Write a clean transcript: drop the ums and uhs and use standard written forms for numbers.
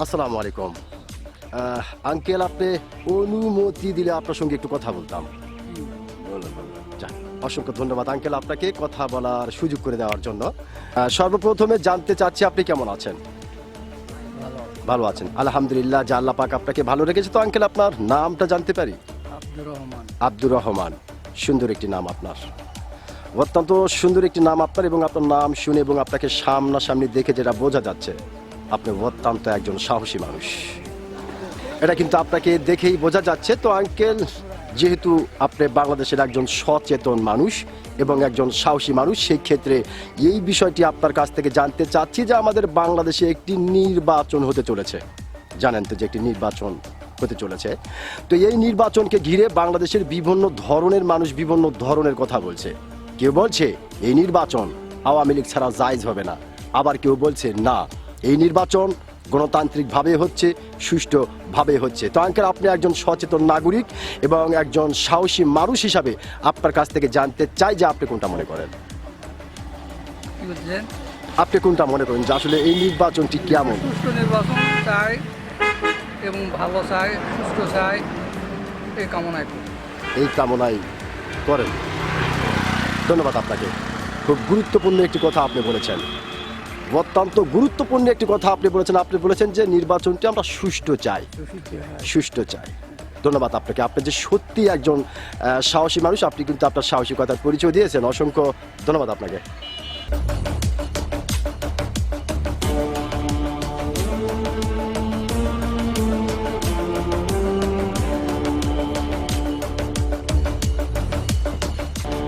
আসসালামু আলাইকুম আঙ্কেল, আপনি অনুমতি দিলে আপনার সঙ্গে একটু কথা বলতাম। যাক, অসংখ্য ধন্যবাদ আঙ্কেল আপনাকে কথা বলার সুযোগ করে দেওয়ার জন্য। সর্বপ্রথমে জানতে চাচ্ছি আপনি কেমন আছেন? ভালো আছেন, আলহামদুলিল্লাহ। যে আল্লাহ পাক আপনাকে ভালো রেখেছে। তো আঙ্কেল, আপনার নামটা জানতে পারি? আব্দুর রহমান। আব্দুর রহমান, সুন্দর একটি নাম আপনার, অত্যন্ত সুন্দর একটি নাম আপনার। এবং আপনার নাম শুনে এবং আপনাকে সামনাসামনি দেখে যেটা বোঝা যাচ্ছে, আপনি অত্যন্ত একজন সাহসী মানুষ। এটা কিন্তু আপনাকে দেখেই বোঝা যাচ্ছে। তো আঙ্কেল, যেহেতু আপনি বাংলাদেশের একজন সচেতন মানুষ এবং একজন সাহসী মানুষ, সেই ক্ষেত্রে এই বিষয়টি আপনার কাছ থেকে জানতে চাচ্ছি যে আমাদের বাংলাদেশে একটি নির্বাচন হতে চলেছে। জানেন তো যে একটি নির্বাচন হতে চলেছে। তো এই নির্বাচনকে ঘিরে বাংলাদেশের বিভিন্ন ধরনের মানুষ বিভিন্ন ধরনের কথা বলছে। কেউ বলছে এই নির্বাচন আওয়ামী লীগ ছাড়া জায়েজ হবে না, আবার কেউ বলছে না, এই নির্বাচন গণতান্ত্রিকভাবে হচ্ছে, সুষ্ঠুভাবে হচ্ছে। তো আঙ্কেল, আপনি একজন সচেতন নাগরিক এবং একজন সাহসী মানুষ হিসাবে আপনার কাছ থেকে জানতে চাই যে আপনি কোনটা মনে করেন? কি বলছেন? আপনি কোনটা মনে করেন যে আসলে এই নির্বাচনটি কেমন? সুষ্ঠু নির্বাচন চাই এবং ভালো চাই, সুস্থ চাই, এই কামনায় করি। এই কামনাই করেন। ধন্যবাদ আপনাকে। খুব গুরুত্বপূর্ণ একটি কথা আপনি বলেছেন, অত্যন্ত গুরুত্বপূর্ণ একটি কথা আপনি বলেছেন। আপনি বলেছেন যে নির্বাচনটি আমরা সুষ্ঠু চাই, সুষ্ঠু চাই। ধন্যবাদ আপনাকে। আপনি যে সত্যি একজন সাহসী মানুষ, আপনি কিন্তু আপনার সাহসিকতার পরিচয় দিয়েছেন। অসংখ্য ধন্যবাদ আপনাকে।